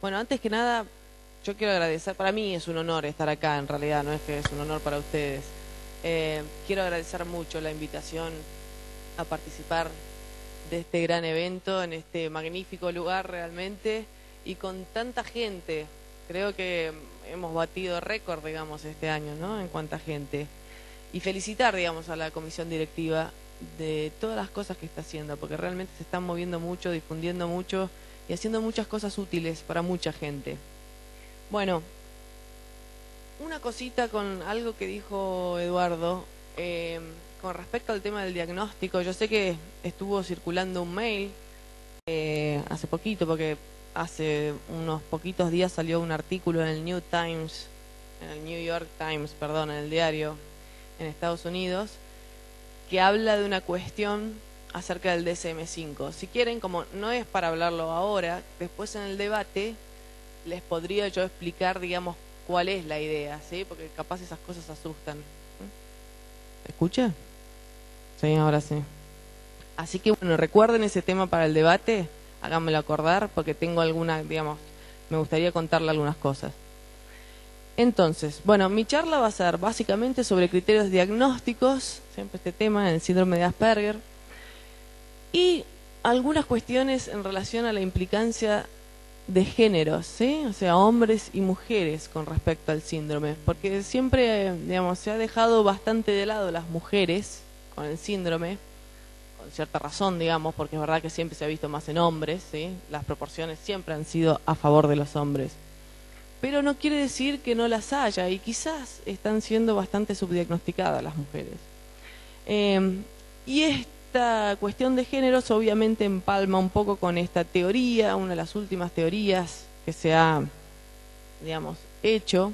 Bueno, antes que nada, yo quiero agradecer, para mí es un honor estar acá, en realidad, no es que es un honor para ustedes. Quiero agradecer mucho la invitación a participar de este gran evento, en este magnífico lugar realmente, y con tanta gente. Creo que hemos batido récord, digamos, este año, ¿no? En cuánta gente. Y felicitar, digamos, a la comisión directiva de todas las cosas que está haciendo, porque realmente se están moviendo mucho, difundiendo mucho y haciendo muchas cosas útiles para mucha gente. Bueno, una cosita con algo que dijo Eduardo, con respecto al tema del diagnóstico. Yo sé que estuvo circulando un mail hace poquito, porque hace unos poquitos días salió un artículo en el New York Times, perdón, en el diario en Estados Unidos, que habla de una cuestión acerca del DSM-5. Si quieren, como no es para hablarlo ahora, después en el debate les podría yo explicar, digamos, cuál es la idea, ¿sí? Porque capaz esas cosas asustan. ¿Escucha? Sí, ahora sí. Así que bueno, recuerden ese tema para el debate, háganmelo acordar, porque tengo alguna, digamos, me gustaría contarle algunas cosas. Entonces, bueno, mi charla va a ser básicamente sobre criterios diagnósticos, siempre este tema, en el síndrome de Asperger, y algunas cuestiones en relación a la implicancia de géneros, ¿sí? O sea, hombres y mujeres con respecto al síndrome, porque siempre, digamos, se ha dejado bastante de lado las mujeres con el síndrome, con cierta razón, digamos, porque es verdad que siempre se ha visto más en hombres, ¿sí? Las proporciones siempre han sido a favor de los hombres. Pero no quiere decir que no las haya, y quizás están siendo bastante subdiagnosticadas las mujeres. Y esta cuestión de géneros obviamente empalma un poco con esta teoría, una de las últimas teorías que se ha, digamos, hecho,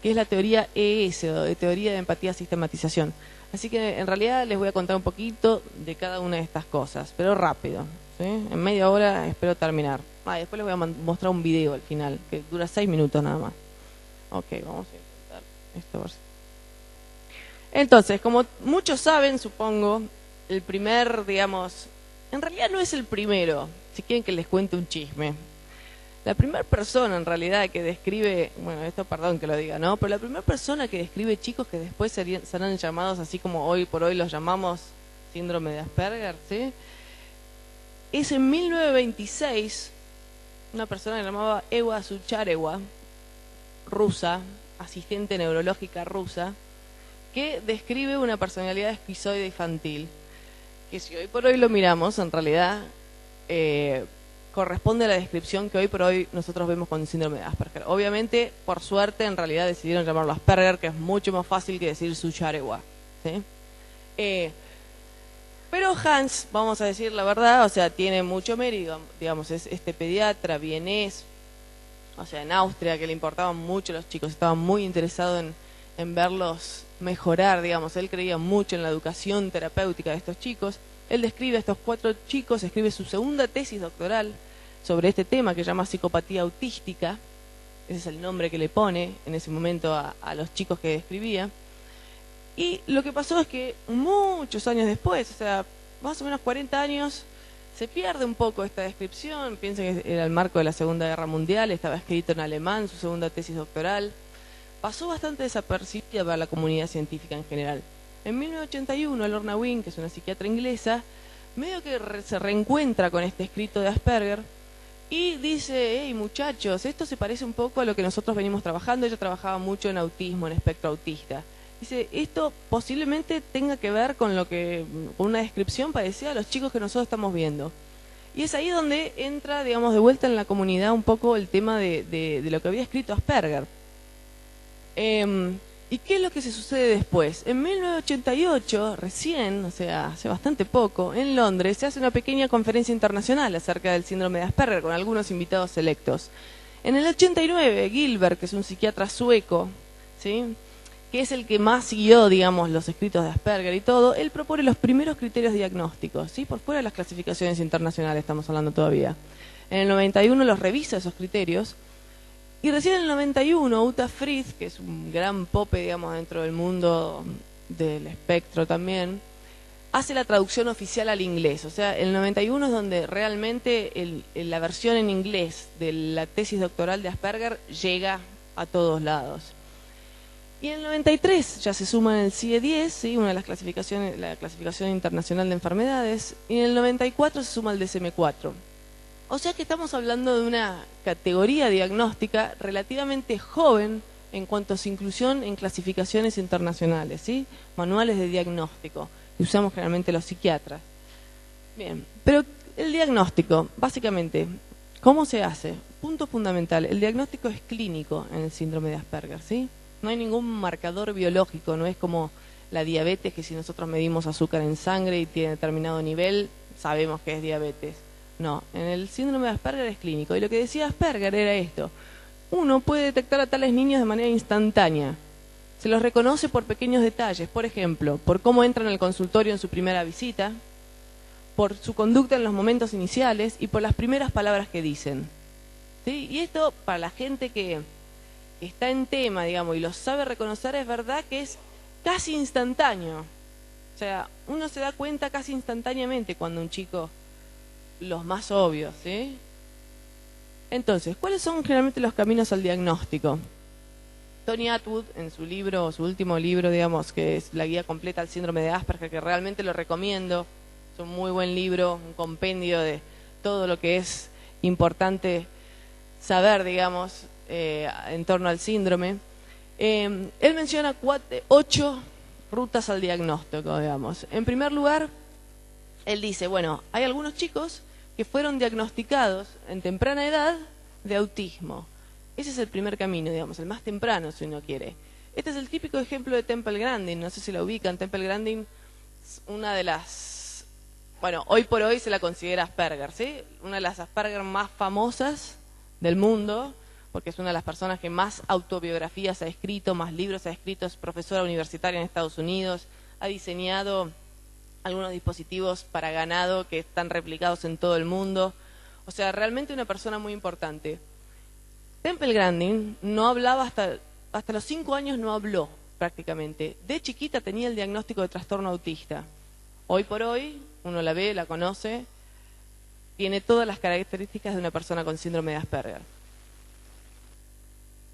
que es la teoría ES, o de teoría de empatía sistematización. Así que en realidad les voy a contar un poquito de cada una de estas cosas, pero rápido, ¿sí? En media hora espero terminar. Después les voy a mostrar un video al final, que dura 6 minutos nada más. Ok, vamos a intentar esto. Entonces, como muchos saben, supongo, el primer, digamos, en realidad no es el primero, si quieren que les cuente un chisme. La primera persona en realidad que describe, bueno, esto perdón que lo diga, ¿no? Pero la primera persona que describe chicos que después serán llamados así como hoy por hoy los llamamos síndrome de Asperger, ¿sí? Es en 1926 una persona que se llamaba Eva Sucharewa, rusa, asistente neurológica rusa, que describe una personalidad esquizoide infantil, que si hoy por hoy lo miramos, en realidad corresponde a la descripción que hoy por hoy nosotros vemos con el síndrome de Asperger. Obviamente, por suerte, en realidad decidieron llamarlo Asperger, que es mucho más fácil que decir Sucharewa, ¿sí? Pero Hans, vamos a decir la verdad, o sea, tiene mucho mérito, digamos, es este pediatra vienés, o sea, en Austria, que le importaban mucho los chicos, estaba muy interesado en verlos mejorar, digamos, él creía mucho en la educación terapéutica de estos chicos. Él describe a estos 4 chicos, escribe su segunda tesis doctoral sobre este tema que se llama psicopatía autística, ese es el nombre que le pone en ese momento a los chicos que describía. Y lo que pasó es que muchos años después, o sea, más o menos 40 años, se pierde un poco esta descripción. Piensen que era el marco de la Segunda Guerra Mundial, estaba escrito en alemán, su segunda tesis doctoral. Pasó bastante desapercibida para la comunidad científica en general. En 1981, Lorna Wynne, que es una psiquiatra inglesa, medio que se reencuentra con este escrito de Asperger y dice, hey muchachos, esto se parece un poco a lo que nosotros venimos trabajando. Ella trabajaba mucho en autismo, en espectro autista. Dice, esto posiblemente tenga que ver con con una descripción parecida a los chicos que nosotros estamos viendo. Y es ahí donde entra, digamos, de vuelta en la comunidad un poco el tema de lo que había escrito Asperger. ¿Y qué es lo que se sucede después? En 1988, recién, o sea, hace bastante poco, en Londres se hace una pequeña conferencia internacional acerca del síndrome de Asperger con algunos invitados selectos. En el 89, Gilbert, que es un psiquiatra sueco, ¿sí?, que es el que más siguió, digamos, los escritos de Asperger y todo, él propone los primeros criterios diagnósticos, ¿sí?, por fuera de las clasificaciones internacionales estamos hablando todavía. En el 91 los revisa esos criterios, y recién en el 91 Uta Frith, que es un gran pope, digamos, dentro del mundo del espectro también, hace la traducción oficial al inglés. O sea, el 91 es donde realmente la versión en inglés de la tesis doctoral de Asperger llega a todos lados. Y en el 93 ya se suma en el CIE-10, ¿sí? Una de las clasificaciones, la clasificación internacional de enfermedades, y en el 94 se suma el DSM-4. O sea que estamos hablando de una categoría diagnóstica relativamente joven en cuanto a su inclusión en clasificaciones internacionales, ¿sí? Manuales de diagnóstico que usamos generalmente los psiquiatras. Bien, pero el diagnóstico, básicamente, ¿cómo se hace? Punto fundamental, el diagnóstico es clínico en el síndrome de Asperger, ¿sí? No hay ningún marcador biológico, no es como la diabetes, que si nosotros medimos azúcar en sangre y tiene determinado nivel, sabemos que es diabetes. No, en el síndrome de Asperger es clínico. Y lo que decía Asperger era esto: uno puede detectar a tales niños de manera instantánea. Se los reconoce por pequeños detalles, por ejemplo, por cómo entran al consultorio en su primera visita, por su conducta en los momentos iniciales y por las primeras palabras que dicen. ¿Sí? Y esto, para la gente que está en tema, digamos, y lo sabe reconocer, es verdad que es casi instantáneo. O sea, uno se da cuenta casi instantáneamente cuando un chico, los más obvios, ¿sí? Entonces, ¿cuáles son generalmente los caminos al diagnóstico? Tony Attwood, en su libro, su último libro, digamos, que es la guía completa al síndrome de Asperger, que realmente lo recomiendo, es un muy buen libro, un compendio de todo lo que es importante saber, digamos, en torno al síndrome. Él menciona 8 rutas al diagnóstico, digamos. En primer lugar, él dice, bueno, hay algunos chicos que fueron diagnosticados en temprana edad de autismo. Ese es el primer camino, digamos, el más temprano, si uno quiere. Este es el típico ejemplo de Temple Grandin, no sé si la ubican. Temple Grandin es una de las, bueno, hoy por hoy se la considera Asperger, ¿sí? Una de las Asperger más famosas del mundo, porque es una de las personas que más autobiografías ha escrito, más libros ha escrito, es profesora universitaria en Estados Unidos, ha diseñado algunos dispositivos para ganado que están replicados en todo el mundo. O sea, realmente una persona muy importante. Temple Grandin no hablaba hasta los 5 años, no habló prácticamente. De chiquita tenía el diagnóstico de trastorno autista. Hoy por hoy, uno la ve, la conoce, tiene todas las características de una persona con síndrome de Asperger.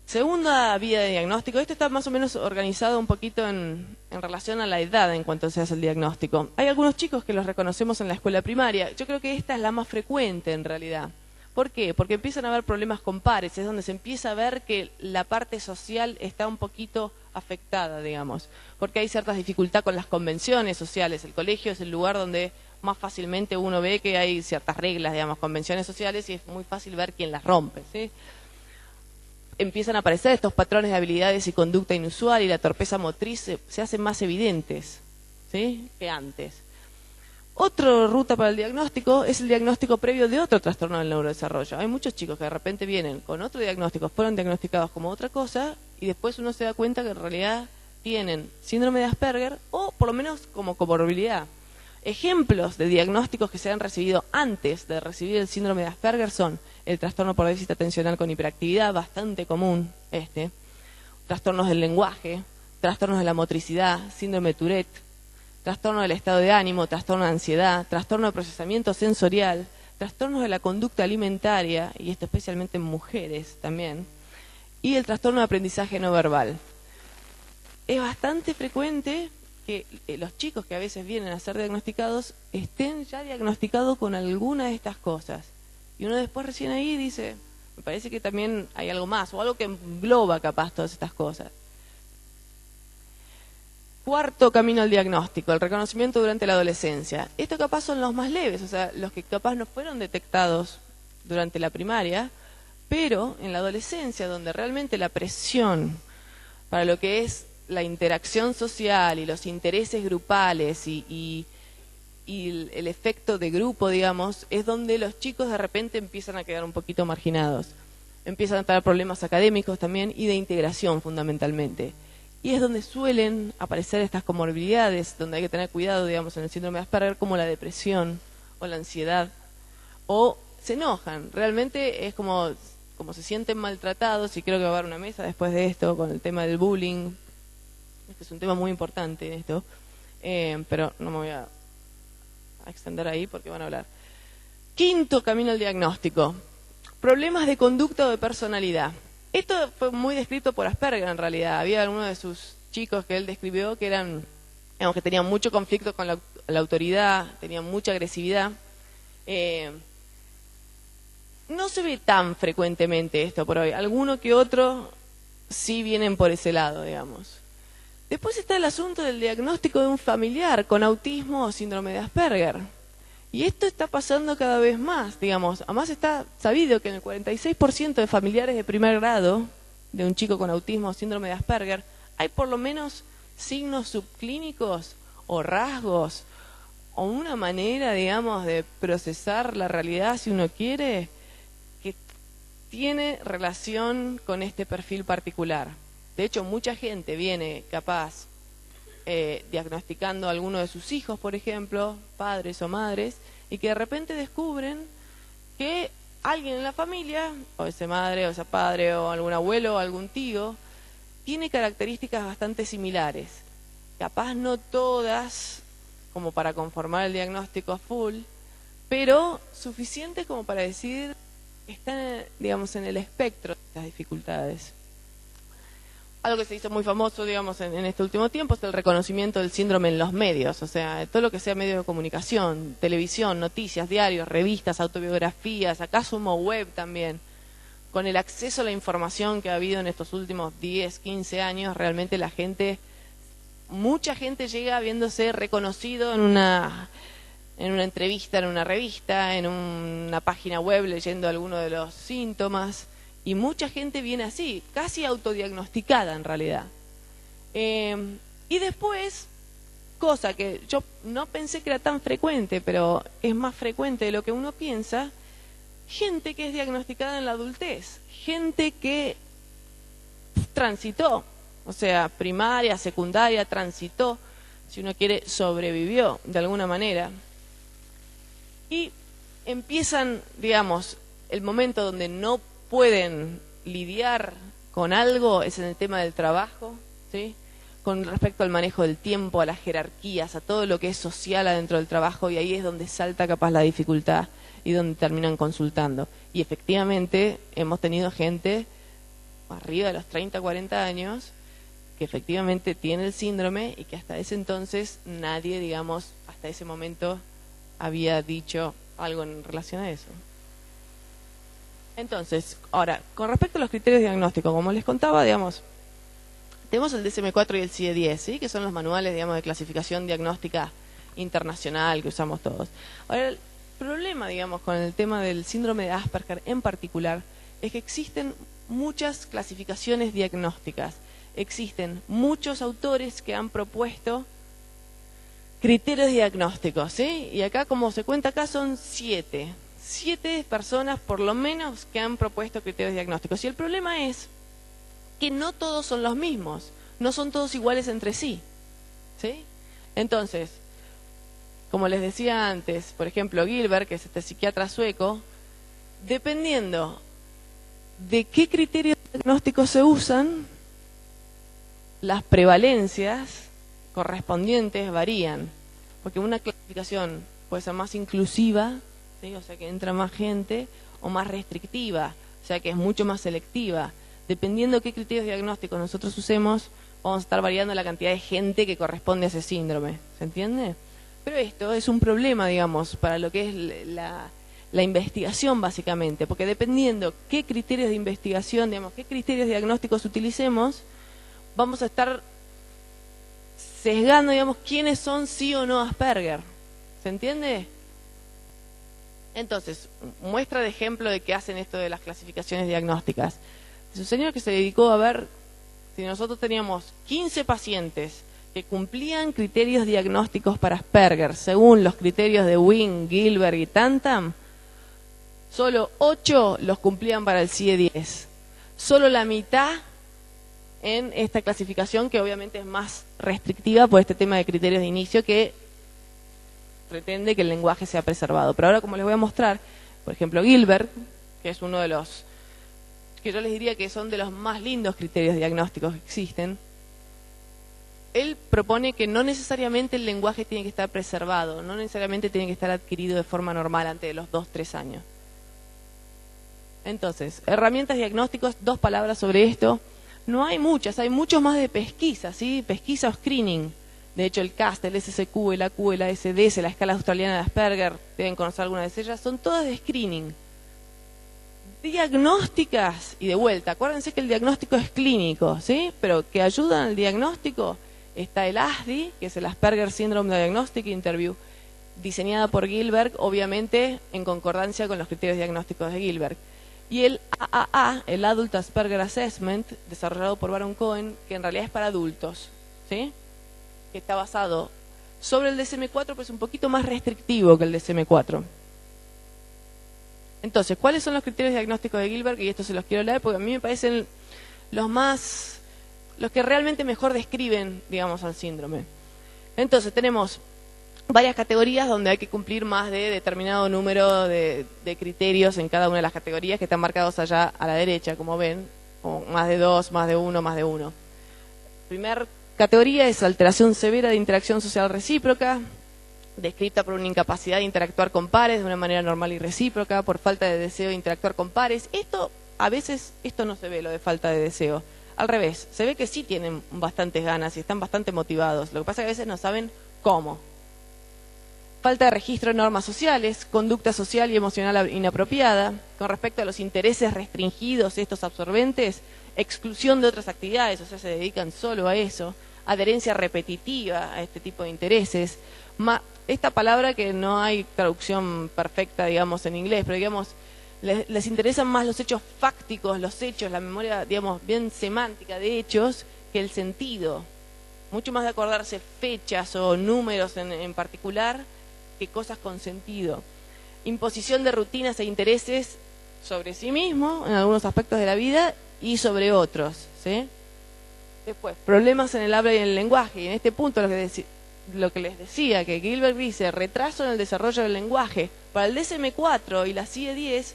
Segunda vía de diagnóstico, esto está más o menos organizado un poquito en relación a la edad en cuanto se hace el diagnóstico. Hay algunos chicos que los reconocemos en la escuela primaria. Yo creo que esta es la más frecuente en realidad. ¿Por qué? Porque empiezan a haber problemas con pares, es donde se empieza a ver que la parte social está un poquito afectada, digamos. Porque hay ciertas dificultades con las convenciones sociales. El colegio es el lugar donde más fácilmente uno ve que hay ciertas reglas, digamos, convenciones sociales, y es muy fácil ver quién las rompe, ¿sí? Empiezan a aparecer estos patrones de habilidades y conducta inusual, y la torpeza motriz se hacen más evidentes, ¿sí?, que antes. Otra ruta para el diagnóstico es el diagnóstico previo de otro trastorno del neurodesarrollo. Hay muchos chicos que de repente vienen con otro diagnóstico, fueron diagnosticados como otra cosa, y después uno se da cuenta que en realidad tienen síndrome de Asperger, o por lo menos como comorbilidad. Ejemplos de diagnósticos que se han recibido antes de recibir el síndrome de Asperger son el trastorno por déficit atencional con hiperactividad, bastante común trastornos del lenguaje, trastornos de la motricidad, síndrome de Tourette, trastorno del estado de ánimo, trastorno de ansiedad, trastorno de procesamiento sensorial, trastornos de la conducta alimentaria, y esto especialmente en mujeres también, y el trastorno de aprendizaje no verbal. Es bastante frecuente que los chicos que a veces vienen a ser diagnosticados estén ya diagnosticados con alguna de estas cosas. Y uno después recién ahí dice, me parece que también hay algo más, o algo que engloba capaz todas estas cosas. Cuarto camino al diagnóstico, el reconocimiento durante la adolescencia. Esto capaz son los más leves, o sea, los que capaz no fueron detectados durante la primaria, pero en la adolescencia, donde realmente la presión para lo que es la interacción social y los intereses grupales y el efecto de grupo, digamos, es donde los chicos de repente empiezan a quedar un poquito marginados. Empiezan a tener problemas académicos también y de integración fundamentalmente. Y es donde suelen aparecer estas comorbilidades, donde hay que tener cuidado, digamos, en el síndrome de Asperger, como la depresión o la ansiedad, o se enojan. Realmente es como se sienten maltratados, y creo que va a haber una mesa después de esto con el tema del bullying. Este es un tema muy importante esto, pero no me voy a a extender ahí porque van a hablar. Quinto camino al diagnóstico. Problemas de conducta o de personalidad. Esto fue muy descrito por Asperger en realidad. Había algunos de sus chicos que él describió que eran, digamos, que tenían mucho conflicto con la autoridad, tenían mucha agresividad. No se ve tan frecuentemente esto por hoy. Alguno que otro sí vienen por ese lado, digamos. Después está el asunto del diagnóstico de un familiar con autismo o síndrome de Asperger. Y esto está pasando cada vez más, digamos. Además está sabido que en el 46% de familiares de primer grado de un chico con autismo o síndrome de Asperger hay por lo menos signos subclínicos o rasgos o una manera, digamos, de procesar la realidad, si uno quiere, que tiene relación con este perfil particular. De hecho, mucha gente viene capaz diagnosticando a alguno de sus hijos, por ejemplo, padres o madres, y que de repente descubren que alguien en la familia, o esa madre, o ese padre, o algún abuelo, o algún tío, tiene características bastante similares. Capaz no todas, como para conformar el diagnóstico full, pero suficientes como para decir que están, digamos, en el espectro de estas dificultades. Algo que se hizo muy famoso, digamos, en este último tiempo es el reconocimiento del síndrome en los medios, o sea, todo lo que sea medios de comunicación, televisión, noticias, diarios, revistas, autobiografías, acá sumo web también. Con el acceso a la información que ha habido en estos últimos 10, 15 años, realmente la gente, mucha gente llega viéndose reconocido en una entrevista, en una revista, en una página web leyendo alguno de los síntomas. Y mucha gente viene así, casi autodiagnosticada en realidad. Y después, cosa que yo no pensé que era tan frecuente, pero es más frecuente de lo que uno piensa, gente que es diagnosticada en la adultez, gente que transitó, o sea, primaria, secundaria, transitó, si uno quiere, sobrevivió de alguna manera. Y empiezan, digamos, el momento donde no pueden lidiar con algo es en el tema del trabajo, ¿sí? Con respecto al manejo del tiempo, a las jerarquías, a todo lo que es social adentro del trabajo, y ahí es donde salta capaz la dificultad y donde terminan consultando. Y efectivamente hemos tenido gente arriba de los 30, 40 años que efectivamente tiene el síndrome y que hasta ese entonces nadie, digamos, hasta ese momento había dicho algo en relación a eso. Entonces, ahora, con respecto a los criterios diagnósticos, como les contaba, digamos, tenemos el DSM-4 y el CIE-10, ¿sí? Que son los manuales, digamos, de clasificación diagnóstica internacional que usamos todos. Ahora, el problema, digamos, con el tema del síndrome de Asperger en particular, es que existen muchas clasificaciones diagnósticas. Existen muchos autores que han propuesto criterios diagnósticos, ¿sí? Y acá, como se cuenta acá, son 7 personas por lo menos que han propuesto criterios diagnósticos. Y el problema es que no todos son los mismos, no son todos iguales entre sí, ¿sí? Entonces, como les decía antes, por ejemplo, Gilbert, que es este psiquiatra sueco, dependiendo de qué criterios diagnósticos se usan, las prevalencias correspondientes varían, porque una clasificación puede ser más inclusiva, ¿sí? O sea que entra más gente, o más restrictiva, o sea que es mucho más selectiva. Dependiendo de qué criterios diagnósticos nosotros usemos, vamos a estar variando la cantidad de gente que corresponde a ese síndrome, ¿se entiende? Pero esto es un problema, digamos, para lo que es la investigación básicamente, porque dependiendo qué criterios de investigación, digamos, qué criterios diagnósticos utilicemos, vamos a estar sesgando, digamos, quiénes son sí o no Asperger, ¿se entiende? Entonces, muestra de ejemplo de qué hacen esto de las clasificaciones diagnósticas. Es un señor que se dedicó a ver si nosotros teníamos 15 pacientes que cumplían criterios diagnósticos para Asperger, según los criterios de Wing, Gilbert y Tantam, solo 8 los cumplían para el CIE-10. Solo la mitad en esta clasificación, que obviamente es más restrictiva por este tema de criterios de inicio, que pretende que el lenguaje sea preservado. Pero ahora, como les voy a mostrar, por ejemplo, Gilbert, que es uno de los, que yo les diría que son de los más lindos criterios diagnósticos que existen, él propone que no necesariamente el lenguaje tiene que estar preservado, no necesariamente tiene que estar adquirido de forma normal antes de los 2-3 años. Entonces, herramientas diagnósticos, 2 palabras sobre esto. No hay muchas, hay muchos más de pesquisa, ¿sí? Pesquisa o screening. De hecho, el CAST, el SSQ, el AQ, el ASDS, la escala australiana de Asperger, deben conocer algunas de ellas, son todas de screening. Diagnósticas, y de vuelta, acuérdense que el diagnóstico es clínico, ¿sí? Pero que ayudan al diagnóstico, está el ASDI, que es el Asperger Syndrome Diagnostic Interview, diseñada por Gilbert, obviamente en concordancia con los criterios diagnósticos de Gilbert. Y el AAA, el Adult Asperger Assessment, desarrollado por Baron Cohen, que en realidad es para adultos, ¿sí? Que está basado sobre el DSM-4, pero es un poquito más restrictivo que el DSM-4. Entonces, ¿cuáles son los criterios diagnósticos de Gilbert? Y esto se los quiero leer porque a mí me parecen los que realmente mejor describen, digamos, al síndrome. Entonces, tenemos varias categorías donde hay que cumplir más de determinado número de criterios en cada una de las categorías que están marcados allá a la derecha, como ven, o más de 2, más de 1, más de 1. Primer categoría es alteración severa de interacción social recíproca, descrita por una incapacidad de interactuar con pares de una manera normal y recíproca, por falta de deseo de interactuar con pares. A veces, esto no se ve, lo de falta de deseo. Al revés, se ve que sí tienen bastantes ganas y están bastante motivados. Lo que pasa es que a veces no saben cómo. Falta de registro de normas sociales, conducta social y emocional inapropiada, con respecto a los intereses restringidos, estos absorbentes, exclusión de otras actividades, o sea, se dedican solo a eso, adherencia repetitiva a este tipo de intereses. Esta palabra que no hay traducción perfecta, digamos, en inglés, pero digamos, les interesan más los hechos fácticos, los hechos, la memoria, digamos, bien semántica de hechos, que el sentido. Mucho más de acordarse fechas o números en particular, que cosas con sentido. Imposición de rutinas e intereses sobre sí mismo, en algunos aspectos de la vida, y sobre otros, ¿sí? Después, problemas en el habla y en el lenguaje. Y en este punto lo que les decía, que Gilbert dice retraso en el desarrollo del lenguaje. Para el DSM-4 y la CIE-10,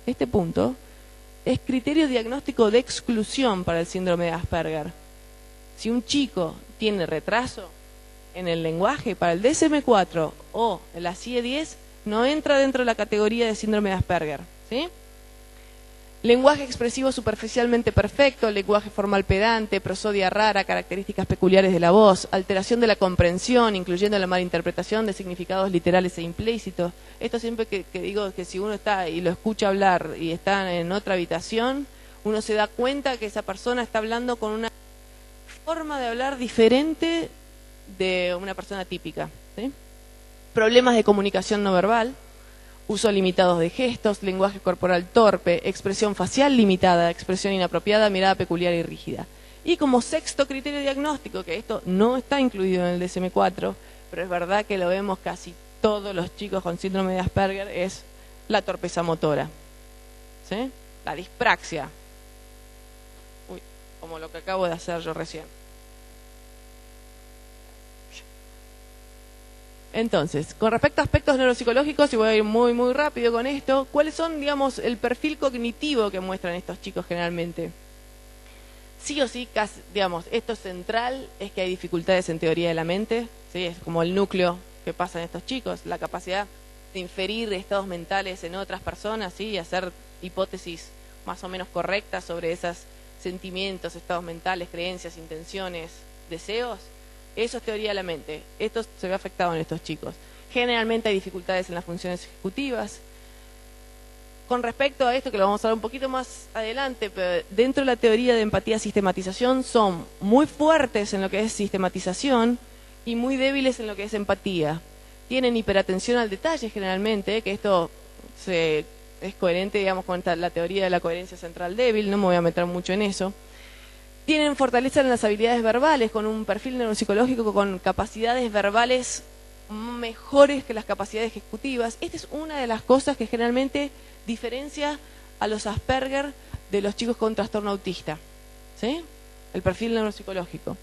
este punto es criterio diagnóstico de exclusión para el síndrome de Asperger. Si un chico tiene retraso en el lenguaje, para el DSM-4 o la CIE-10, no entra dentro de la categoría de síndrome de Asperger, ¿sí? Lenguaje expresivo superficialmente perfecto, lenguaje formal pedante, prosodia rara, características peculiares de la voz, alteración de la comprensión, incluyendo la malinterpretación de significados literales e implícitos. Esto siempre que digo que si uno está y lo escucha hablar y está en otra habitación, uno se da cuenta que esa persona está hablando con una forma de hablar diferente de una persona típica, ¿sí? Problemas de comunicación no verbal, uso limitado de gestos, lenguaje corporal torpe, expresión facial limitada, expresión inapropiada, mirada peculiar y rígida. Y como sexto criterio diagnóstico, que esto no está incluido en el DSM-4, pero es verdad que lo vemos casi todos los chicos con síndrome de Asperger, es la torpeza motora, ¿sí? La dispraxia. Uy, como lo que acabo de hacer yo recién. Entonces, con respecto a aspectos neuropsicológicos, y voy a ir muy muy rápido con esto, ¿cuáles son, digamos, el perfil cognitivo que muestran estos chicos generalmente? Sí o sí, casi, digamos, esto central es que hay dificultades en teoría de la mente, ¿sí? Es como el núcleo que pasa en estos chicos, la capacidad de inferir estados mentales en otras personas, ¿sí? Y hacer hipótesis más o menos correctas sobre esos sentimientos, estados mentales, creencias, intenciones, deseos. Eso es teoría de la mente. Esto se ve afectado en estos chicos. Generalmente hay dificultades en las funciones ejecutivas. Con respecto a esto, que lo vamos a ver un poquito más adelante, pero dentro de la teoría de empatía-sistematización son muy fuertes en lo que es sistematización y muy débiles en lo que es empatía. Tienen hiperatención al detalle generalmente, que esto es coherente, digamos, con la teoría de la coherencia central débil, no me voy a meter mucho en eso. Tienen fortaleza en las habilidades verbales, con un perfil neuropsicológico con capacidades verbales mejores que las capacidades ejecutivas. Esta es una de las cosas que generalmente diferencia a los Asperger de los chicos con trastorno autista, ¿sí? El perfil neuropsicológico.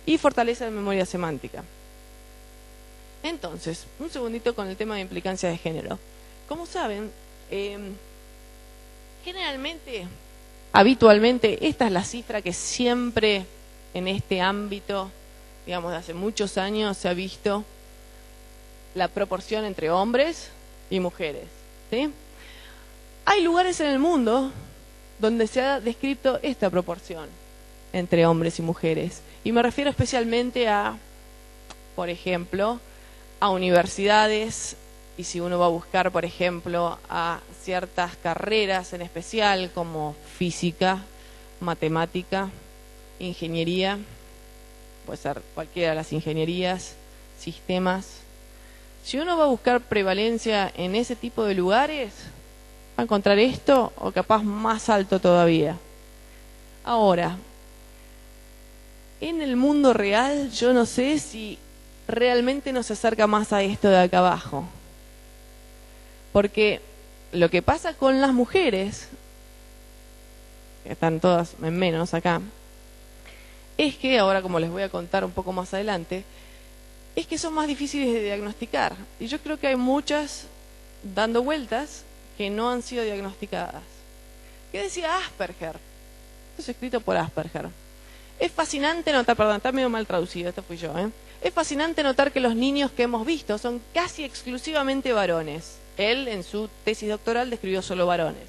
Y fortaleza de memoria semántica. Entonces, un segundito con el tema de implicancia de género. Como saben, habitualmente, esta es la cifra que siempre en este ámbito, digamos, de hace muchos años se ha visto la proporción entre hombres y mujeres, ¿sí? Hay lugares en el mundo donde se ha descrito esta proporción entre hombres y mujeres. Y me refiero especialmente a, por ejemplo, a universidades, y si uno va a buscar, por ejemplo, a ciertas carreras en especial como física, matemática, ingeniería, puede ser cualquiera de las ingenierías, sistemas. Si uno va a buscar prevalencia en ese tipo de lugares, va a encontrar esto o capaz más alto todavía. Ahora, en el mundo real yo no sé si realmente nos acerca más a esto de acá abajo. Porque lo que pasa con las mujeres, que están todas en menos acá, es que, ahora como les voy a contar un poco más adelante, es que son más difíciles de diagnosticar. Y yo creo que hay muchas dando vueltas que no han sido diagnosticadas. ¿Qué decía Asperger? Esto es escrito por Asperger. Es fascinante notar, perdón, está medio mal traducido, esto fui yo, Es fascinante notar que los niños que hemos visto son casi exclusivamente varones. Él, en su tesis doctoral, describió solo varones.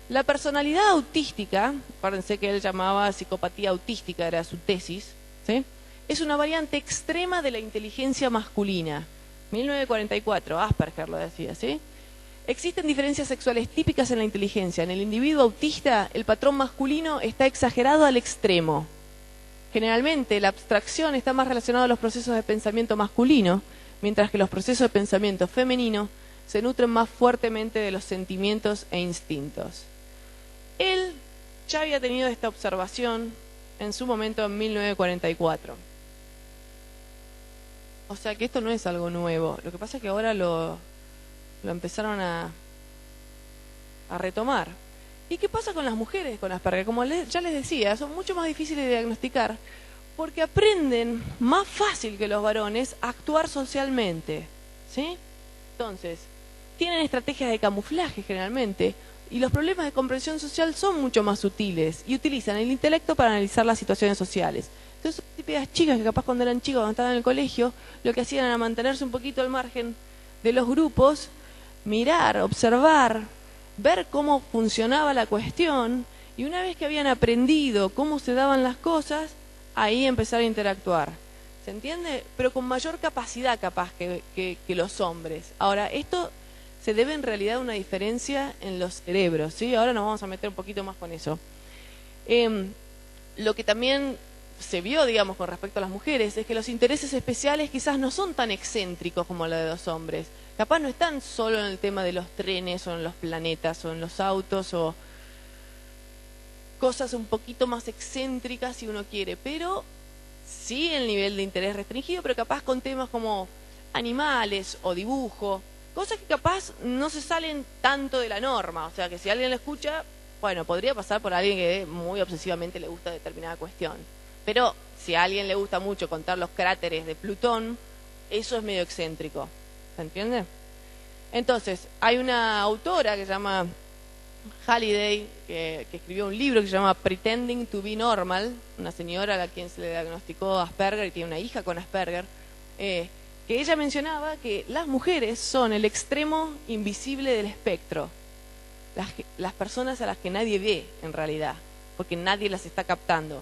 La personalidad autística, acuérdense que él llamaba psicopatía autística, era su tesis, ¿sí? Es una variante extrema de la inteligencia masculina. 1944, Asperger lo decía, ¿sí? Existen diferencias sexuales típicas en la inteligencia. En el individuo autista, el patrón masculino está exagerado al extremo. Generalmente, la abstracción está más relacionada a los procesos de pensamiento masculino, mientras que los procesos de pensamiento femenino se nutren más fuertemente de los sentimientos e instintos. Él ya había tenido esta observación en su momento en 1944. O sea que esto no es algo nuevo. Lo que pasa es que ahora lo empezaron a retomar. ¿Y qué pasa con las mujeres con Asperger? Como ya les decía, son mucho más difíciles de diagnosticar porque aprenden más fácil que los varones a actuar socialmente, ¿sí? Entonces, tienen estrategias de camuflaje generalmente y los problemas de comprensión social son mucho más sutiles y utilizan el intelecto para analizar las situaciones sociales. Entonces, típicas chicas que capaz cuando eran chicos, cuando estaban en el colegio, lo que hacían era mantenerse un poquito al margen de los grupos, mirar, observar, ver cómo funcionaba la cuestión, y una vez que habían aprendido cómo se daban las cosas, ahí empezar a interactuar. ¿Se entiende? Pero con mayor capacidad capaz que los hombres. Ahora, esto se debe en realidad a una diferencia en los cerebros, ¿sí? Ahora nos vamos a meter un poquito más con eso. Lo que también se vio, digamos, con respecto a las mujeres, es que los intereses especiales quizás no son tan excéntricos como los de los hombres. Capaz no están solo en el tema de los trenes o en los planetas o en los autos o cosas un poquito más excéntricas si uno quiere, pero sí el nivel de interés restringido, pero capaz con temas como animales o dibujo, cosas que capaz no se salen tanto de la norma. O sea que si alguien lo escucha, bueno, podría pasar por alguien que muy obsesivamente le gusta determinada cuestión. Pero si a alguien le gusta mucho contar los cráteres de Plutón, eso es medio excéntrico. ¿Se entiende? Entonces, hay una autora que se llama Halliday, que escribió un libro que se llama Pretending to be Normal, una señora a quien se le diagnosticó Asperger y tiene una hija con Asperger, que ella mencionaba que las mujeres son el extremo invisible del espectro, las personas a las que nadie ve en realidad, porque nadie las está captando.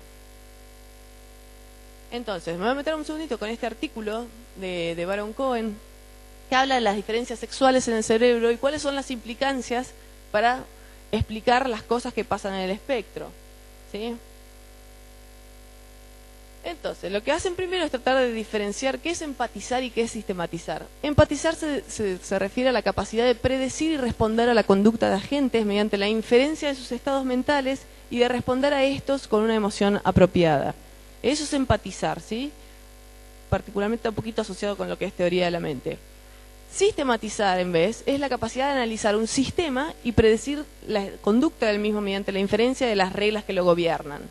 Entonces, me voy a meter un segundito con este artículo de Baron Cohen, que habla de las diferencias sexuales en el cerebro y cuáles son las implicancias para explicar las cosas que pasan en el espectro, ¿sí? Entonces, lo que hacen primero es tratar de diferenciar qué es empatizar y qué es sistematizar. Empatizar se refiere a la capacidad de predecir y responder a la conducta de agentes mediante la inferencia de sus estados mentales y de responder a estos con una emoción apropiada. Eso es empatizar, ¿sí? Particularmente un poquito asociado con lo que es teoría de la mente. Sistematizar, en vez, es la capacidad de analizar un sistema y predecir la conducta del mismo mediante la inferencia de las reglas que lo gobiernan,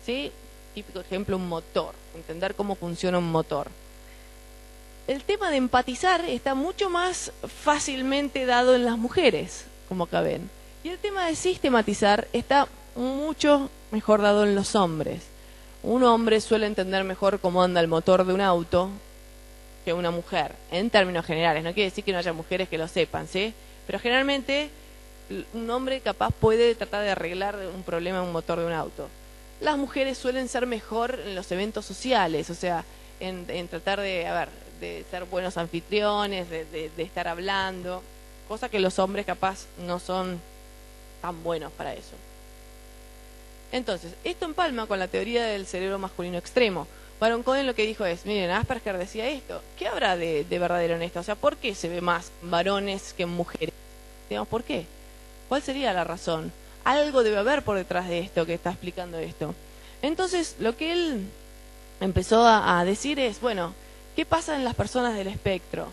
¿sí? Típico ejemplo, un motor, entender cómo funciona un motor. El tema de empatizar está mucho más fácilmente dado en las mujeres, como acá ven. Y el tema de sistematizar está mucho mejor dado en los hombres. un hombre suele entender mejor cómo anda el motor de un auto que una mujer, en términos generales. No quiere decir que no haya mujeres que lo sepan, ¿sí? Pero generalmente un hombre capaz puede tratar de arreglar un problema en un motor de un auto. Las mujeres suelen ser mejor en los eventos sociales, o sea, en tratar de ser buenos anfitriones, de estar hablando, cosa que los hombres capaz no son tan buenos para eso. Entonces, esto empalma con la teoría del cerebro masculino extremo. Baron Cohen lo que dijo es, miren, Asperger decía esto, ¿qué habrá de verdadero en esto? O sea, ¿por qué se ve más varones que mujeres? Digamos, ¿por qué? ¿Cuál sería la razón? Algo debe haber por detrás de esto que está explicando esto. Entonces, lo que él empezó a decir es, bueno, ¿qué pasa en las personas del espectro?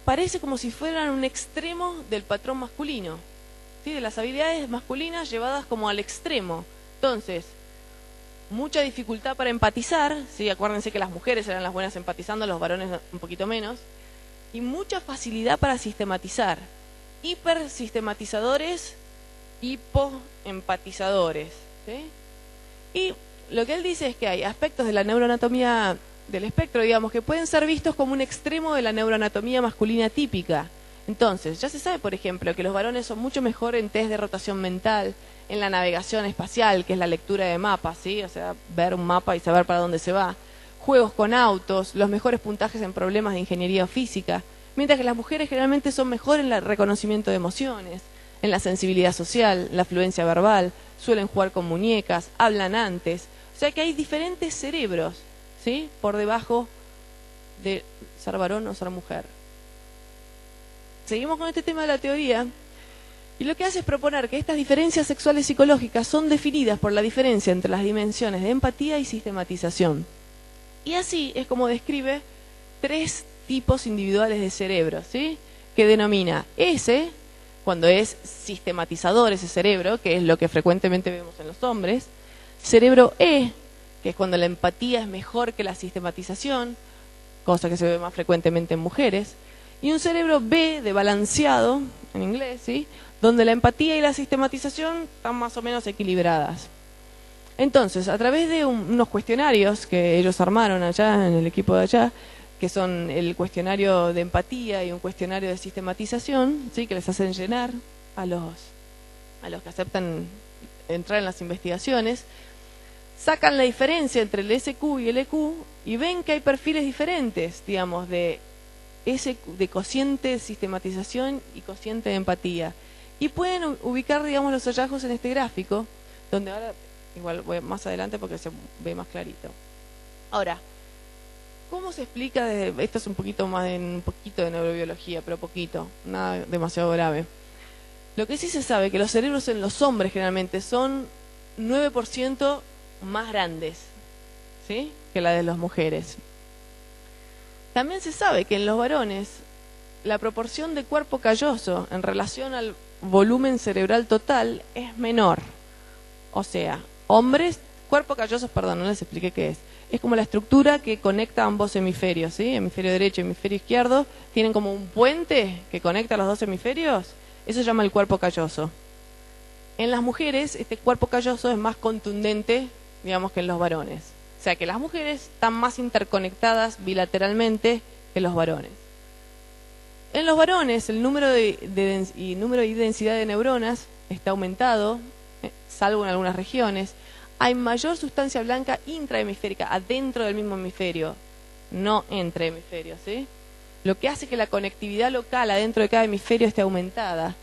Parece como si fueran un extremo del patrón masculino, ¿sí? De las habilidades masculinas llevadas como al extremo. Entonces, mucha dificultad para empatizar, ¿sí? Acuérdense que las mujeres eran las buenas empatizando, los varones un poquito menos, y mucha facilidad para sistematizar. Hipersistematizadores, hipoempatizadores, ¿sí? Y lo que él dice es que hay aspectos de la neuroanatomía del espectro, digamos, que pueden ser vistos como un extremo de la neuroanatomía masculina típica. Entonces, ya se sabe, por ejemplo, que los varones son mucho mejor en test de rotación mental, en la navegación espacial, que es la lectura de mapas, ¿sí? O sea, ver un mapa y saber para dónde se va. Juegos con autos, los mejores puntajes en problemas de ingeniería o física, mientras que las mujeres generalmente son mejor en el reconocimiento de emociones, en la sensibilidad social, la fluencia verbal, suelen jugar con muñecas, hablan antes. O sea que hay diferentes cerebros, ¿sí? Por debajo de ser varón o ser mujer. Seguimos con este tema de la teoría, y lo que hace es proponer que estas diferencias sexuales psicológicas son definidas por la diferencia entre las dimensiones de empatía y sistematización. Y así es como describe 3 tipos individuales de cerebro, ¿sí? Que denomina S, cuando es sistematizador ese cerebro, que es lo que frecuentemente vemos en los hombres; cerebro E, que es cuando la empatía es mejor que la sistematización, cosa que se ve más frecuentemente en mujeres; y un cerebro B, de balanceado, en inglés, ¿sí? Donde la empatía y la sistematización están más o menos equilibradas. Entonces, a través de unos cuestionarios que ellos armaron allá, en el equipo de allá, que son el cuestionario de empatía y un cuestionario de sistematización, ¿sí? Que les hacen llenar a los que aceptan entrar en las investigaciones, sacan la diferencia entre el SQ y el EQ y ven que hay perfiles diferentes, digamos, de cociente de sistematización y cociente de empatía. Y pueden ubicar, digamos, los hallazgos en este gráfico, donde ahora, igual voy más adelante porque se ve más clarito. Ahora, ¿cómo se explica? Esto es un poquito de neurobiología, pero poquito, nada demasiado grave. Lo que sí se sabe que los cerebros en los hombres generalmente son 9% más grandes, ¿sí? Que la de las mujeres. También se sabe que en los varones la proporción de cuerpo calloso en relación al volumen cerebral total es menor. O sea, hombres, cuerpo calloso, perdón, no les expliqué qué es. Es como la estructura que conecta ambos hemisferios, ¿sí? Hemisferio derecho y hemisferio izquierdo tienen como un puente que conecta los dos hemisferios. Eso se llama el cuerpo calloso. En las mujeres, este cuerpo calloso es más contundente, digamos, que en los varones. O sea que las mujeres están más interconectadas bilateralmente que los varones. En los varones el número y densidad de neuronas está aumentado, salvo en algunas regiones. Hay mayor sustancia blanca intrahemisférica, adentro del mismo hemisferio, no entre hemisferios, ¿sí? Lo que hace que la conectividad local adentro de cada hemisferio esté aumentada,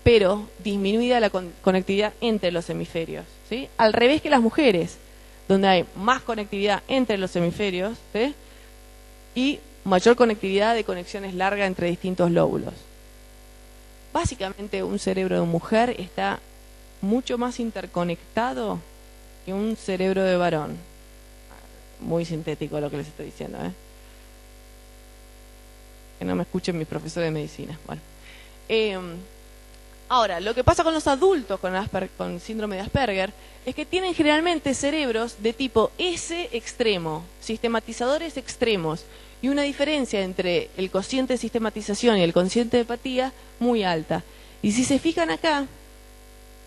pero disminuida la conectividad entre los hemisferios, ¿sí? Al revés que las mujeres, donde hay más conectividad entre los hemisferios, ¿sí? Y mayor conectividad de conexiones largas entre distintos lóbulos. Básicamente un cerebro de mujer está mucho más interconectado que un cerebro de varón. Muy sintético lo que les estoy diciendo, ¿eh? Que no me escuchen mis profesores de medicina. Bueno. Ahora, lo que pasa con los adultos con síndrome de Asperger es que tienen generalmente cerebros de tipo S extremo, sistematizadores extremos, y una diferencia entre el cociente de sistematización y el cociente de empatía muy alta. Y si se fijan acá,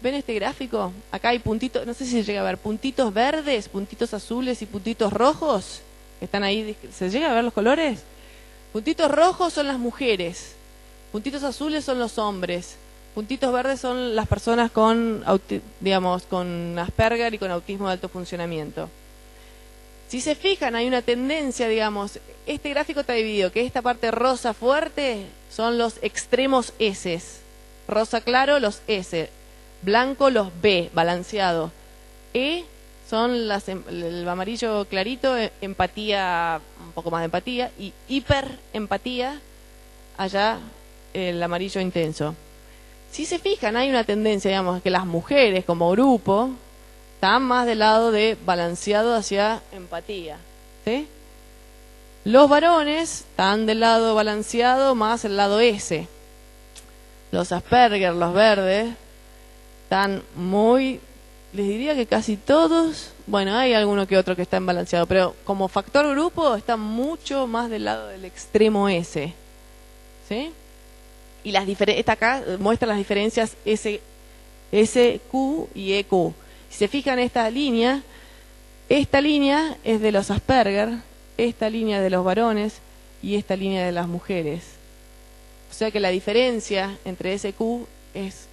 ¿Ven este gráfico? Acá hay puntitos, no sé si se llega a ver, puntitos verdes, puntitos azules y puntitos rojos. Están ahí, ¿se llega a ver los colores? Puntitos rojos son las mujeres, puntitos azules son los hombres, puntitos verdes son las personas con, digamos, con Asperger y con autismo de alto funcionamiento. Si se fijan, hay una tendencia, digamos, este gráfico está dividido, que esta parte rosa fuerte son los extremos S, rosa claro los S, blanco los B, balanceado, E son el amarillo clarito, empatía, un poco más de empatía, y hiperempatía, allá el amarillo intenso. Si se fijan, hay una tendencia, digamos, que las mujeres como grupo están más del lado de balanceado hacia empatía, ¿sí? Los varones están del lado balanceado más el lado S. Los Asperger, los verdes, están muy, les diría que casi todos, bueno, hay alguno que otro que está en balanceado, pero como factor grupo está mucho más del lado del extremo S, ¿sí? Y esta acá muestra las diferencias SQ y EQ. Si se fijan esta línea es de los Asperger, esta línea de los varones y esta línea de las mujeres. O sea que la diferencia entre SQ es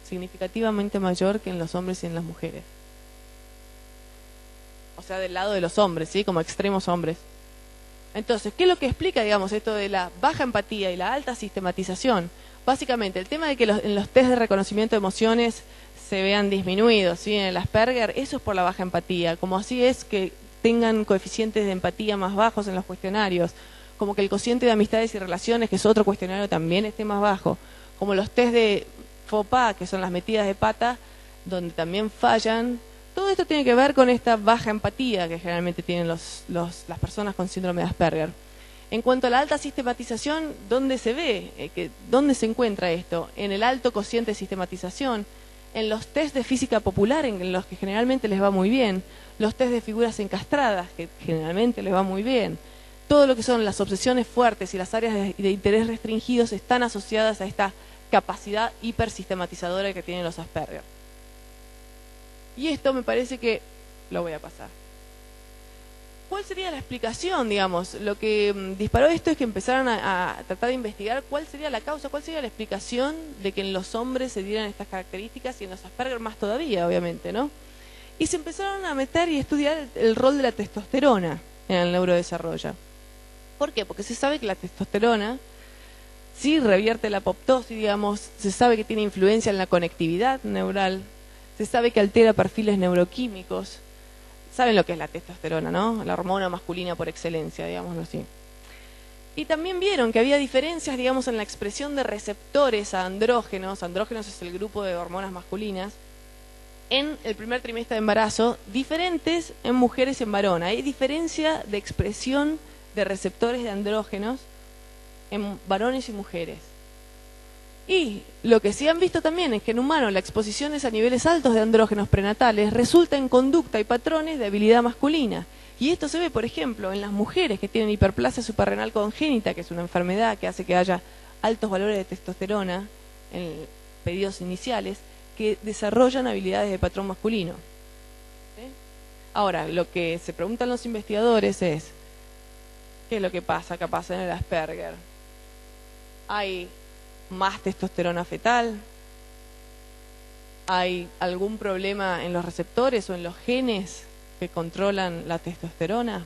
significativamente mayor que en los hombres y en las mujeres. O sea, del lado de los hombres, ¿sí? Como extremos hombres. Entonces, ¿qué es lo que explica, digamos, esto de la baja empatía y la alta sistematización? Básicamente, el tema de que en los test de reconocimiento de emociones se vean disminuidos, ¿sí? En el Asperger, eso es por la baja empatía. Como así es que tengan coeficientes de empatía más bajos en los cuestionarios. Como que el cociente de amistades y relaciones, que es otro cuestionario, también esté más bajo. Como los test de FOPA, que son las metidas de pata, donde también fallan. Todo esto tiene que ver con esta baja empatía que generalmente tienen las personas con síndrome de Asperger. En cuanto a la alta sistematización, ¿dónde se ve? ¿Dónde se encuentra esto? En el alto cociente de sistematización, en los test de física popular, en los que generalmente les va muy bien, los test de figuras encastradas, que generalmente les va muy bien. Todo lo que son las obsesiones fuertes y las áreas de interés restringidos están asociadas a esta capacidad hipersistematizadora que tienen los Asperger. Y esto me parece que lo voy a pasar. ¿Cuál sería la explicación, digamos? Lo que disparó esto es que empezaron a tratar de investigar cuál sería la causa, cuál sería la explicación de que en los hombres se dieran estas características y en los Asperger más todavía, obviamente, ¿no? Y se empezaron a meter y estudiar el rol de la testosterona en el neurodesarrollo. ¿Por qué? Porque se sabe que la testosterona sí revierte la apoptosis, digamos, se sabe que tiene influencia en la conectividad neural, se sabe que altera perfiles neuroquímicos. Saben lo que es la testosterona, ¿no? La hormona masculina por excelencia, digámoslo así. Y también vieron que había diferencias, digamos, en la expresión de receptores a andrógenos. Andrógenos es el grupo de hormonas masculinas. En el primer trimestre de embarazo, diferentes en mujeres y en varones. Hay diferencia de expresión de receptores de andrógenos en varones y mujeres. Y lo que sí han visto también es que en humanos la exposición a niveles altos de andrógenos prenatales resulta en conducta y patrones de habilidad masculina. Y esto se ve, por ejemplo, en las mujeres que tienen hiperplasia suprarrenal congénita, que es una enfermedad que hace que haya altos valores de testosterona en periodos iniciales, que desarrollan habilidades de patrón masculino. ¿Sí? Ahora, lo que se preguntan los investigadores es, ¿qué es lo que pasa capaz en el Asperger? Hay más testosterona fetal, hay algún problema en los receptores o en los genes que controlan la testosterona,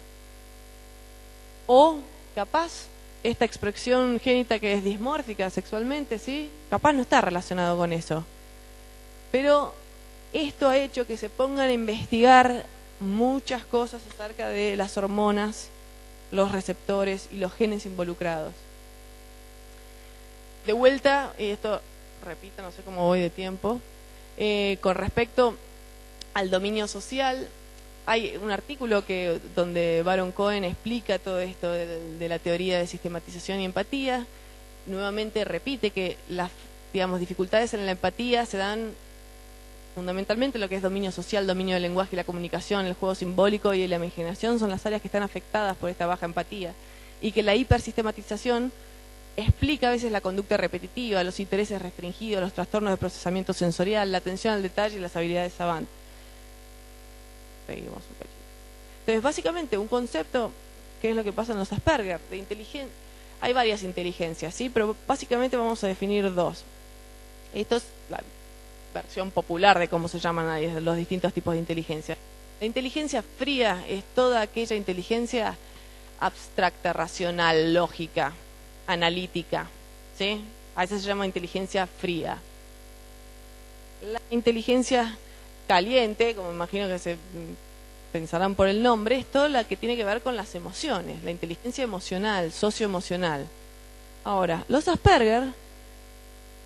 o capaz esta expresión génita que es dismórfica sexualmente, ¿sí? Capaz no está relacionado con eso, pero esto ha hecho que se pongan a investigar muchas cosas acerca de las hormonas, los receptores y los genes involucrados. De vuelta, y esto repito, no sé cómo voy de tiempo, con respecto al dominio social, hay un artículo donde Baron Cohen explica todo esto de la teoría de sistematización y empatía. Nuevamente repite que las, digamos, dificultades en la empatía se dan fundamentalmente lo que es dominio social, dominio del lenguaje y la comunicación, el juego simbólico y la imaginación son las áreas que están afectadas por esta baja empatía, y que la hipersistematización explica a veces la conducta repetitiva, los intereses restringidos, los trastornos de procesamiento sensorial, la atención al detalle y las habilidades savant. Seguimos un poquito. Entonces, básicamente, un concepto, ¿qué es lo que pasa en los Asperger? De inteligencia. Hay varias inteligencias, ¿sí? Pero básicamente vamos a definir dos. Esto es la versión popular de cómo se llaman los distintos tipos de inteligencia. La inteligencia fría es toda aquella inteligencia abstracta, racional, lógica, analítica, ¿sí? A eso se llama inteligencia fría. La inteligencia caliente, como imagino que se pensarán por el nombre, es toda la que tiene que ver con las emociones, la inteligencia emocional, socioemocional. Ahora, los Asperger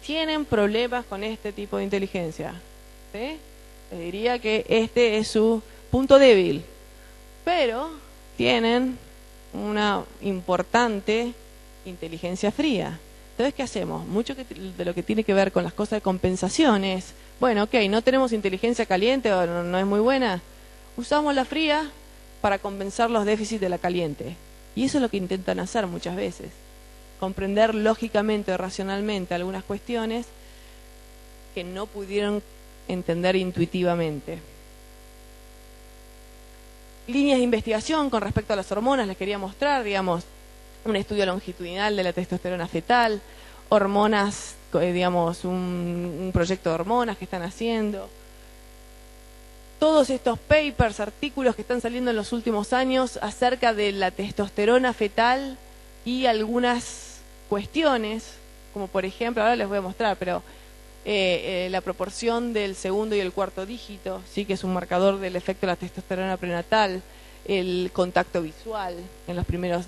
tienen problemas con este tipo de inteligencia, ¿sí? Les diría que este es su punto débil, pero tienen una importante inteligencia fría. Entonces, ¿qué hacemos? Mucho de lo que tiene que ver con las cosas de compensaciones. Bueno, ok, no tenemos inteligencia caliente o no es muy buena. Usamos la fría para compensar los déficits de la caliente. Y eso es lo que intentan hacer muchas veces. Comprender lógicamente o racionalmente algunas cuestiones que no pudieron entender intuitivamente. Líneas de investigación con respecto a las hormonas, les quería mostrar, digamos, un estudio longitudinal de la testosterona fetal, hormonas, digamos, un proyecto de hormonas que están haciendo. Todos estos papers, artículos que están saliendo en los últimos años acerca de la testosterona fetal y algunas cuestiones, como por ejemplo, ahora les voy a mostrar, pero la proporción del segundo y el cuarto dígito, sí, que es un marcador del efecto de la testosterona prenatal, el contacto visual en los primeros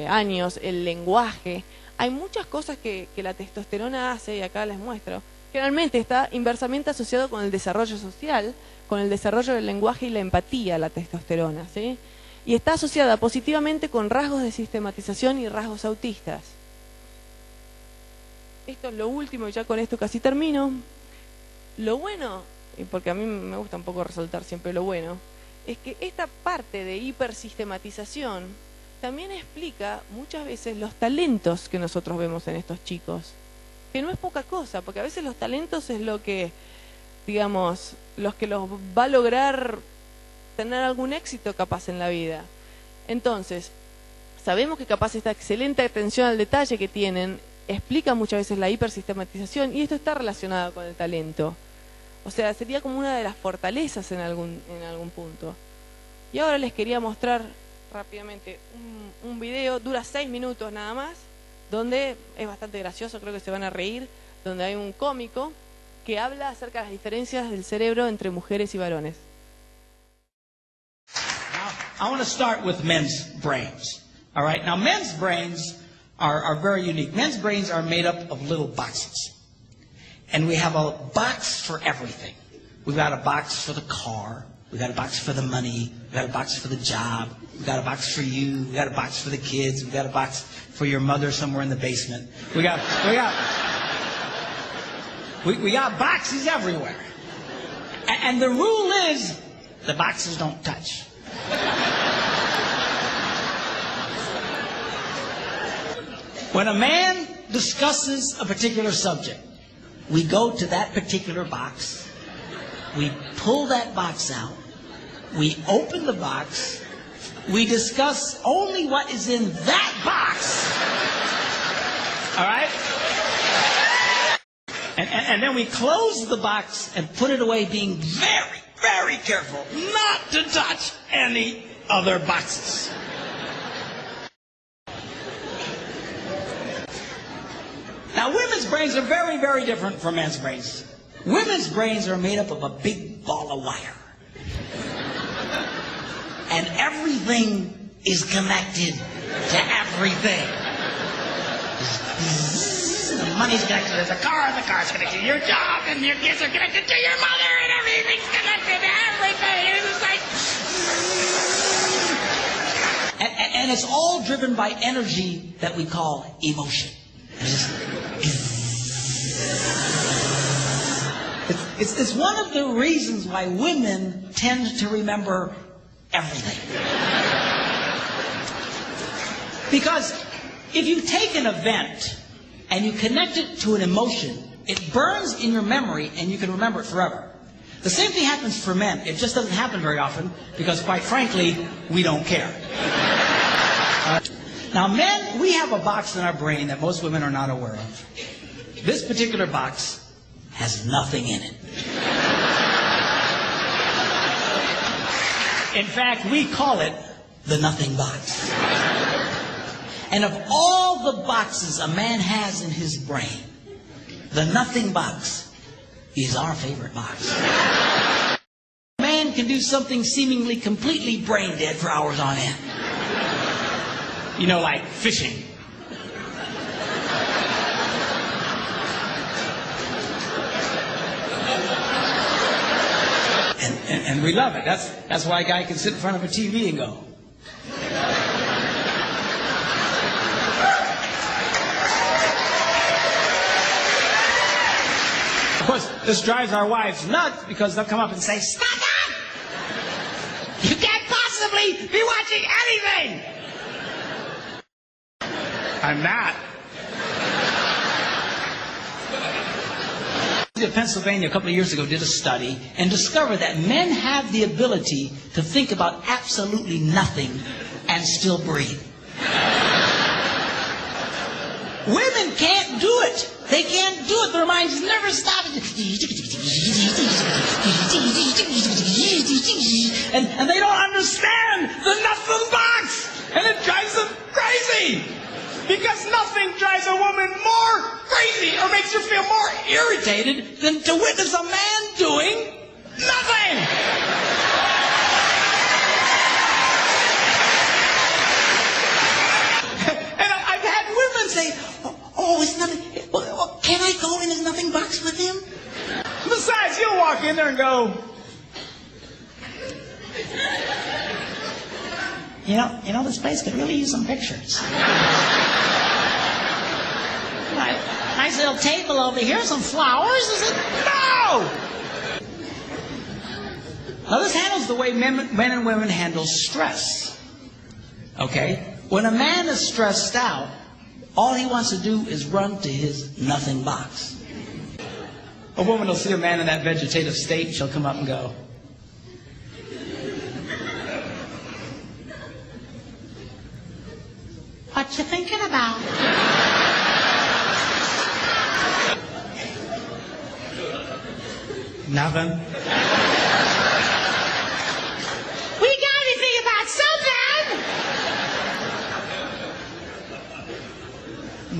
años, el lenguaje. Hay muchas cosas que la testosterona hace, y acá les muestro. Generalmente está inversamente asociado con el desarrollo social, con el desarrollo del lenguaje y la empatía, la testosterona, ¿sí? Y está asociada positivamente con rasgos de sistematización y rasgos autistas. Esto es lo último, y ya con esto casi termino. Lo bueno, y porque a mí me gusta un poco resaltar siempre lo bueno, es que esta parte de hipersistematización también explica muchas veces los talentos que nosotros vemos en estos chicos, que no es poca cosa, porque a veces los talentos es lo que, digamos, los que los va a lograr tener algún éxito capaz en la vida. Entonces, sabemos que capaz esta excelente atención al detalle que tienen explica muchas veces la hipersistematización, y esto está relacionado con el talento. O sea, sería como una de las fortalezas en algún punto. Y ahora les quería mostrar rápidamente un video, dura 6 minutos nada más, donde es bastante gracioso, creo que se van a reír, donde hay un cómico que habla acerca de las diferencias del cerebro entre mujeres y varones. Now, I want to start with men's brains. All right, now men's brains are very unique. Men's brains are made up of little boxes. And we have a box for everything. We've got a box for the car. We've got a box for the money. We've got a box for the job. We've got a box for you. We've got a box for the kids. We've got a box for your mother somewhere in the basement. We got boxes everywhere. And the rule is the boxes don't touch. When a man discusses a particular subject, we go to that particular box, we pull that box out, we open the box, we discuss only what is in that box, all right? And then we close the box and put it away, being very, very careful not to touch any other boxes. Now, women's brains are very, very different from men's brains. Women's brains are made up of a big ball of wire. And everything is connected to everything. The money's connected to the car's connected to your job, and your kids are connected to your mother, and everything's connected to everything. It's like... And it's all driven by energy that we call emotion. It's one of the reasons why women tend to remember everything. Because if you take an event and you connect it to an emotion, it burns in your memory and you can remember it forever. The same thing happens for men. It just doesn't happen very often because, quite frankly, we don't care. Now, men, we have a box in our brain that most women are not aware of. This particular box has nothing in it. In fact, we call it the nothing box. And of all the boxes a man has in his brain, the nothing box is our favorite box. A man can do something seemingly completely brain dead for hours on end. You know, like fishing. And we love it. That's why a guy can sit in front of a TV and go. Of course, this drives our wives nuts because they'll come up and say, "Stop it! You can't possibly be watching anything!" I'm not. Pennsylvania a couple of years ago did a study and discovered that men have the ability to think about absolutely nothing and still breathe. Women can't do it. They can't do it. Their minds never stop. And they don't understand the nothing box. And it drives them crazy. Because nothing drives a woman more crazy or makes her feel more irritated than to witness a man doing nothing. And I've had women say, "Oh, it's nothing. Well, can I go in his nothing box with him?" Besides, you'll walk in there and go, You know, this place could really use some pictures. Nice little table over here, some flowers. Is it? No! Now this handles the way men and women handle stress. Okay? When a man is stressed out, all he wants to do is run to his nothing box. A woman will see a man in that vegetative state, and she'll come up and go, "What you thinking about?" Nothing. We got to think about something.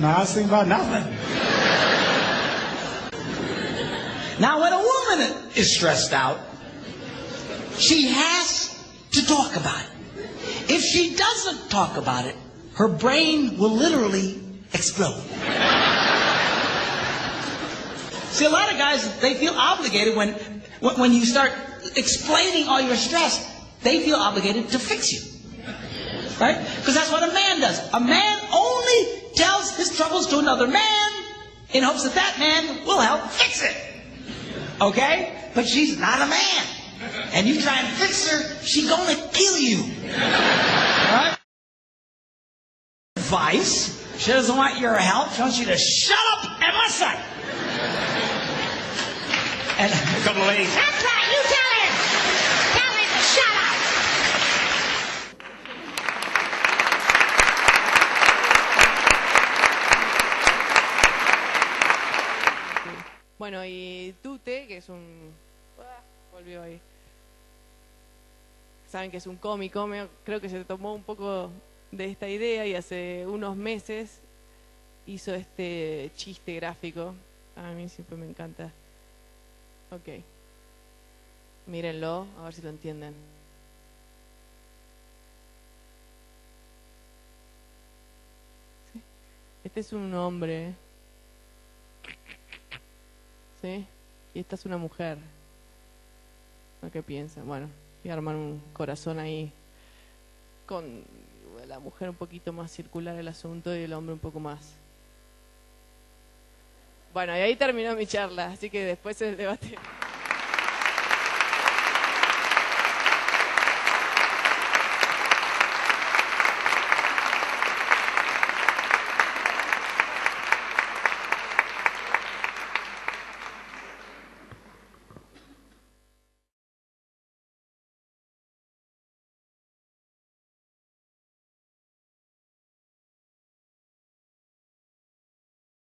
No, I was thinking about nothing. Now, when a woman is stressed out, she has to talk about it. If she doesn't talk about it, her brain will literally explode. See, a lot of guys, they feel obligated when you start explaining all your stress, they feel obligated to fix you. Right? Because that's what a man does. A man only tells his troubles to another man in hopes that that man will help fix it. Okay? But she's not a man. And you try and fix her, she's gonna kill you. Right? Advice. She doesn't want your help. She wants you to shut up and listen. And a couple of ladies. That's right, you tell him. Tell him to shut up. Bueno, y Tute, que es un... volvió ahí. Saben que es un cómico, creo que se tomó un poco de esta idea y hace unos meses hizo este chiste gráfico. A mí siempre me encanta. Ok. Mírenlo, a ver si lo entienden. ¿Sí? Este es un hombre. ¿Sí? Y esta es una mujer. ¿No? ¿Qué piensan? Bueno, voy a armar un corazón ahí con la mujer un poquito más circular el asunto y el hombre un poco más. Bueno, y ahí terminó mi charla, así que después el debate.